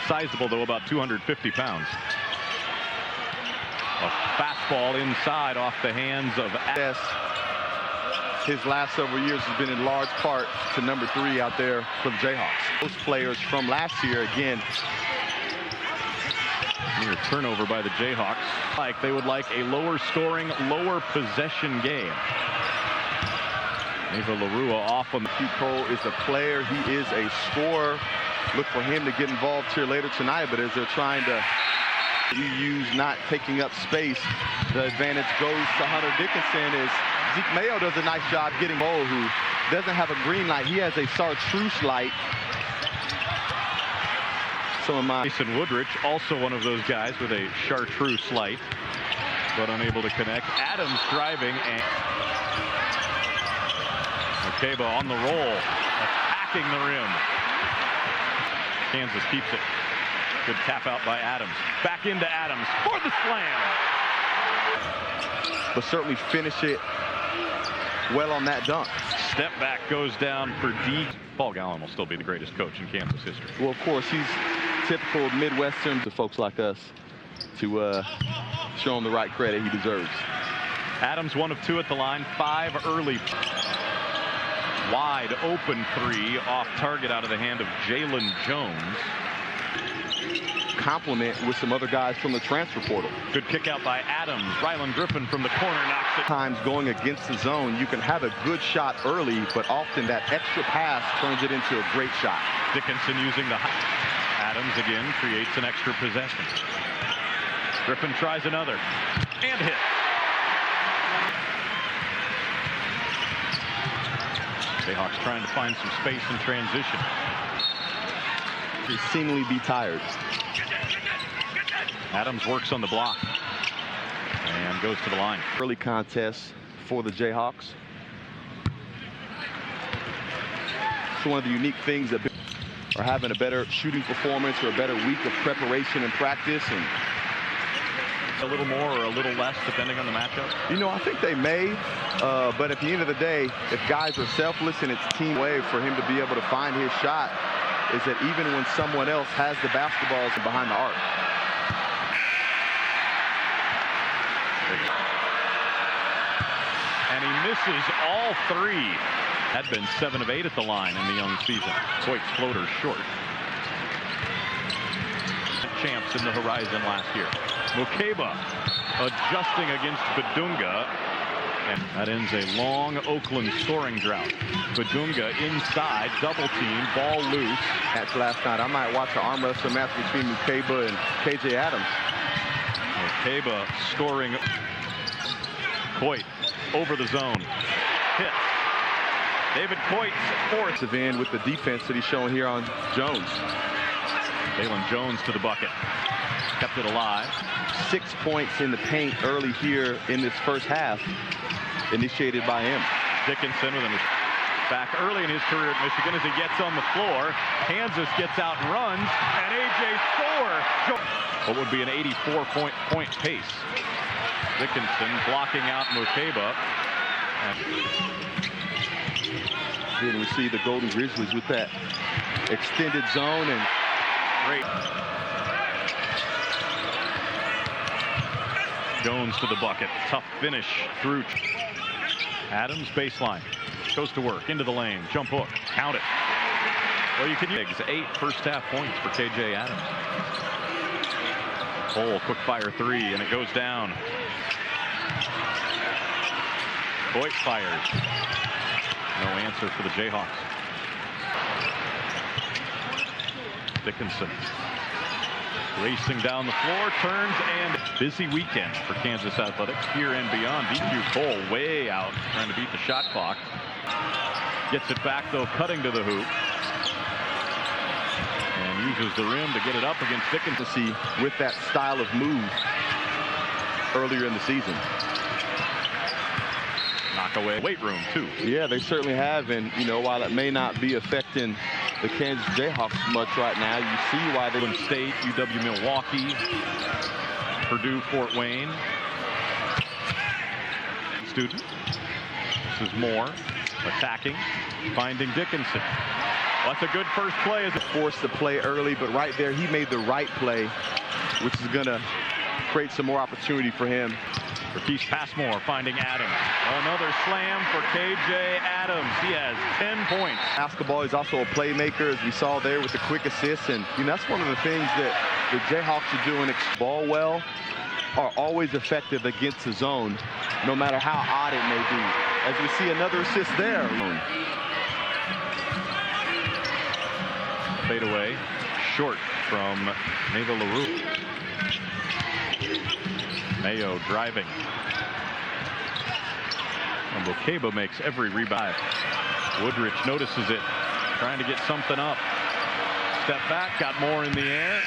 sizable, though, about 250 pounds. A fastball inside off the hands of Yes. His last several years has been in large part to number 3 out there for the Jayhawks. Those players from last year, again. Near turnover by the Jayhawks. Like they would like a lower scoring, lower possession game. Ava Larua off on the Pete Cole is a player. He is a scorer. Look for him to get involved here later tonight. But as they're trying to use not taking up space, the advantage goes to Hunter Dickinson as Zeke Mayo does a nice job getting Cole, who doesn't have a green light. He has a chartreuse light. Mason Woodrich, also one of those guys with a chartreuse light, but unable to connect. Adams driving, and Okeba on the roll, attacking the rim. Kansas keeps it. Good tap out by Adams. Back into Adams for the slam. But certainly finish it well on that dunk. Step back goes down for D. Paul Gallen will still be the greatest coach in Kansas history. Well, of course, he's typical Midwestern to folks like us to show him the right credit he deserves. Adams 1 of 2 at the line, 5 early. Wide open 3 off target out of the hand of Jalen Jones. Compliment with some other guys from the transfer portal. Good kick out by Adams. Rylan Griffin from the corner knocks it. Times going against the zone, you can have a good shot early, but often that extra pass turns it into a great shot. Dickinson using the Adams again creates an extra possession. Griffin tries another and hit. Jayhawks trying to find some space in transition. They seemingly be tired. Adams works on the block and goes to the line. Early contest for the Jayhawks. It's one of the unique things that are having a better shooting performance or a better week of preparation and practice, and a little more or a little less depending on the matchup. You know, I think they may, but at the end of the day, if guys are selfless and it's team way for him to be able to find his shot, is that even when someone else has the basketballs behind the arc. And he misses all 3. Had been 7 of 8 at the line in the young season. Coit's floater short. Champs in the horizon last year. Okeba adjusting against Badunga. And that ends a long Oakland scoring drought. Badunga inside, double team, ball loose. Match last night. I might watch an arm wrestle match between Okeba and KJ Adams. Okeba scoring. Coit over the zone. Hit. David Coit's 4th. End with the defense that he's showing here on Jones. Jalen Jones to the bucket. Kept it alive. 6 points in the paint early here in this first half, initiated by him. Dickinson with him back early in his career at Michigan as he gets on the floor. Kansas gets out and runs, and A.J. scores. What would be an 84-point pace. Dickinson blocking out Okeba. Here we see the Golden Grizzlies with that extended zone and great. Jones to the bucket. Tough finish through. Adams baseline. Goes to work into the lane. Jump hook. Count it. Well, you can use 8 first half points for KJ Adams. Cole, quick fire 3, and it goes down. Coit fires. No answer for the Jayhawks. Dickinson racing down the floor, turns, and busy weekend for Kansas Athletics here and beyond. DQ Cole way out, trying to beat the shot clock. Gets it back, though, cutting to the hoop. And uses the rim to get it up against Dickinson. See, with that style of move earlier in the season. Knock away weight room, too. Yeah, they certainly have. And, you know, while it may not be affecting the Kansas Jayhawks much right now, you see why they... State, UW Milwaukee, Purdue, Fort Wayne. Student. This is Moore attacking, finding Dickinson. That's a good first play. As forced the play early, but right there he made the right play, which is going to create some more opportunity for him. Marquise Passmore finding Adams. Another slam for KJ Adams. He has 10 points. Basketball, he's also a playmaker, as we saw there with the quick assists. And that's one of the things that the Jayhawks are doing. Ball well are always effective against the zone, no matter how odd it may be. As we see another assist there. Fade away, short from Neva LaRue. Mayo driving. And Bokeba makes every rebound. Woodrich notices it, trying to get something up. Step back, got more in the air.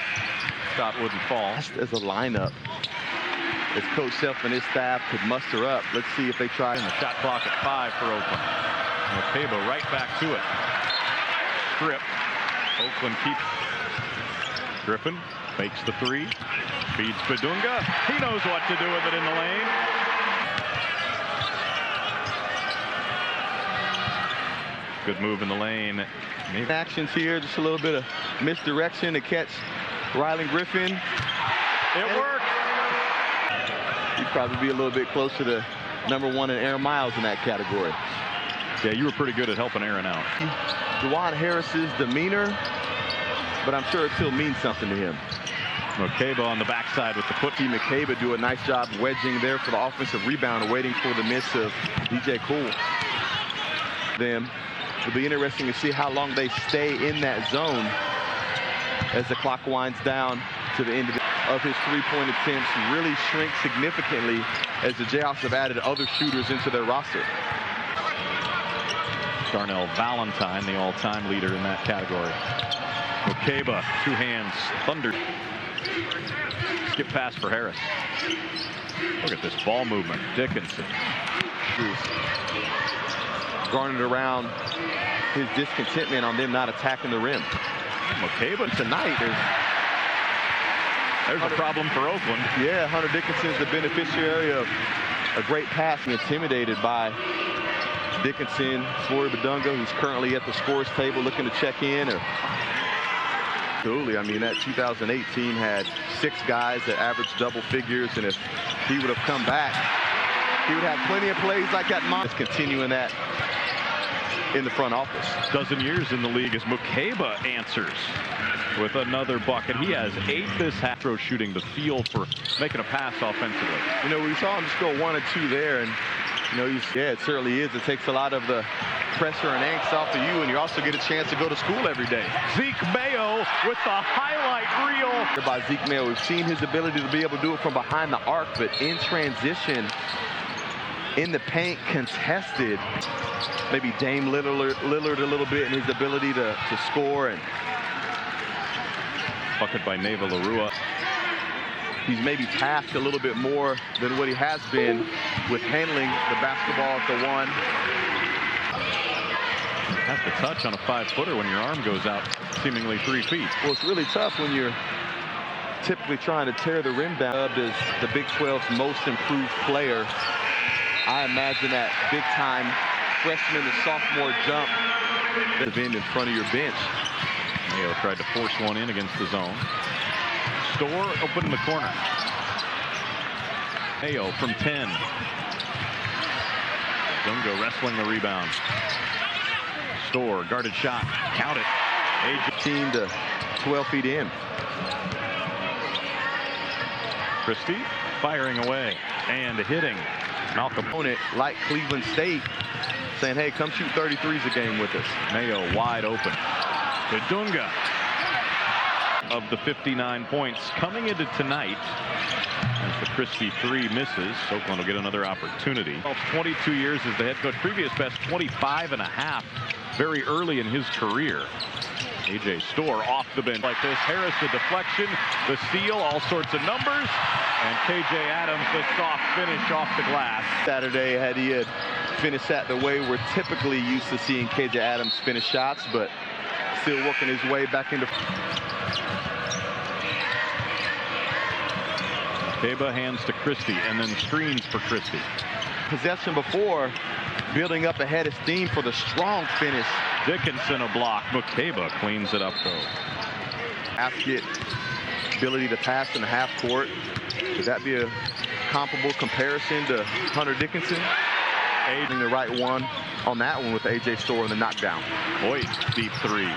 Shot wouldn't fall. As a lineup, as Coach Self and his staff could muster up. Let's see if they try. And the shot clock at 5 for Oakland. Bokeba right back to it. Strip. Oakland keeps. Griffin fakes the 3. Feeds Bedunga. He knows what to do with it in the lane. Good move in the lane. Actions here, just a little bit of misdirection to catch Rylan Griffin. It worked. He'd probably be a little bit closer to #1 in Aaron Miles in that category. Yeah, you were pretty good at helping Aaron out. Juwan Harris's demeanor, but I'm sure it still means something to him. Bokeba on the backside with the foot. McCabe do a nice job wedging there for the offensive rebound, waiting for the miss of DJ Cool. It'll be interesting to see how long they stay in that zone as the clock winds down to the end of his three-point attempts. Really shrink significantly as the Jayhawks have added other shooters into their roster. Darnell Valentine, the all-time leader in that category. Bokeba, 2 hands, thunder. Skip pass for Harris. Look at this ball movement. Dickinson. Garnered around his discontentment on them not attacking the rim. Bokeba tonight. There's a problem for Oakland. Yeah, Hunter Dickinson's the beneficiary of a great pass. Intimidated by Dickinson. Flory Bedunga, who's currently at the scores table looking to check in. Absolutely. I mean, that 2008 team had 6 guys that averaged double figures, and if he would have come back, he would have plenty of plays like that. Just continuing that in the front office. Dozen years in the league as Bokeba answers with another bucket. He has 8 this half. Shooting the feel for making a pass offensively. You know, we saw him just go 1 or 2 there, and you know, yeah, it certainly is. It takes a lot of the pressure and angst off of you, and you also get a chance to go to school every day. Zeke Mayo with the highlight reel. By Zeke Mayo, we've seen his ability to be able to do it from behind the arc, but in transition, in the paint, contested. Maybe Dame Lillard a little bit in his ability to score. And bucket by Neva LaRue. He's maybe tasked a little bit more than what he has been with handling the basketball at the 1. Have to touch on a 5-footer when your arm goes out seemingly 3 feet. Well, it's really tough when you're typically trying to tear the rim down. As the Big 12's most improved player, I imagine that big-time freshman to sophomore jump in front of your bench. Mayo tried to force one in against the zone. Store open in the corner. Mayo from 10. Dungo wrestling the rebound. Store guarded shot. Count it. Age 15 to 12 feet in. Christie firing away and hitting. Malcolm Opponent like Cleveland State saying, hey, come shoot 33s a game with us. Mayo wide open. Bedunga of the 59 points coming into tonight. As the Christie 3 misses, Oakland will get another opportunity. 22 years as the head coach. Previous best 25.5 very early in his career. A.J. Store off the bench like this. Harris the deflection, the steal, all sorts of numbers. And K.J. Adams the soft finish off the glass. Saturday, had he had finished that the way we're typically used to seeing K.J. Adams finish shots, but still working his way back into. Bokeba hands to Christie and then screens for Christie. Possession before, building up a head of steam for the strong finish Dickinson a block. Mukeba cleans it up though. Basket ability to pass in the half court. Would that be a comparable comparison to Hunter Dickinson? Aiding the right one on that one with A.J. Storr in the knockdown. Hoyt, deep three.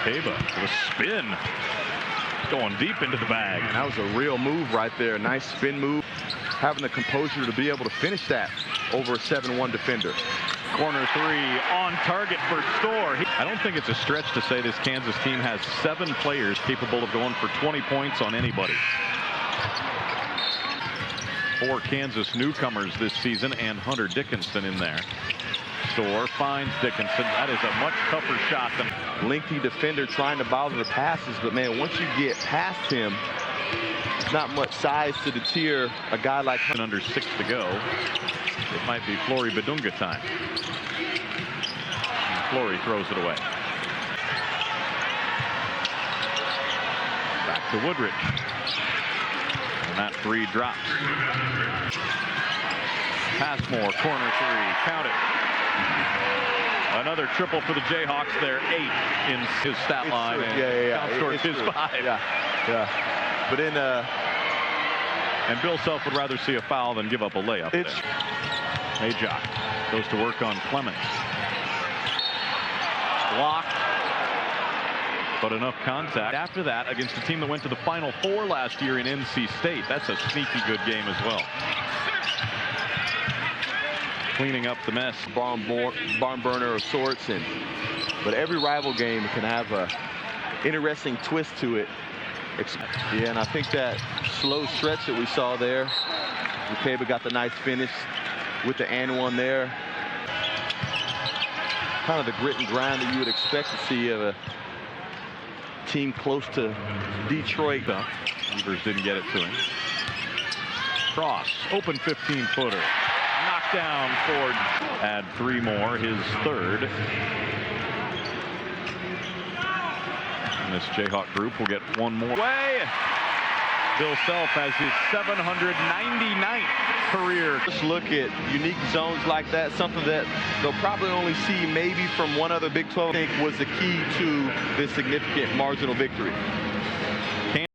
Mukeba with a spin. Going deep into the bag. And that was a real move right there. Nice spin move. Having the composure to be able to finish that over a 7-1 defender. Corner three on target for Storr. I don't think it's a stretch to say this Kansas team has 7 players capable of going for 20 points on anybody. 4 Kansas newcomers this season and Hunter Dickinson in there. Storr finds Dickinson. That is a much tougher shot than lengthy defender trying to bother the passes, but man, once you get past him, there's not much size to deter a guy like him. Under 6 to go. It might be Flory Badunga time. And Flory throws it away. Back to Woodridge. And that three drops. Passmore, corner three, count it. Another triple for the Jayhawks. They're 8 in his stat line. And counts towards his 5. Yeah. But in and Bill Self would rather see a foul than give up a layup. Majok goes to work on Clemens. Blocked, but enough contact. After that, against a team that went to the Final Four last year in NC State, that's a sneaky good game as well. Cleaning up the mess. Barn burner of sorts, but every rival game can have a interesting twist to it. Yeah, and I think that slow stretch that we saw there, Mukeba got the nice finish with the and one there. Kind of the grit and grind that you would expect to see of a team close to Detroit. Evers didn't get it to him. Cross, open 15-footer. Knockdown Ford. Add 3 more, his 3rd. And this Jayhawk group will get 1 more. Way. Bill Self has his 799th career. Just look at unique zones like that, something that they'll probably only see maybe from one other Big 12. I think was the key to this significant marginal victory.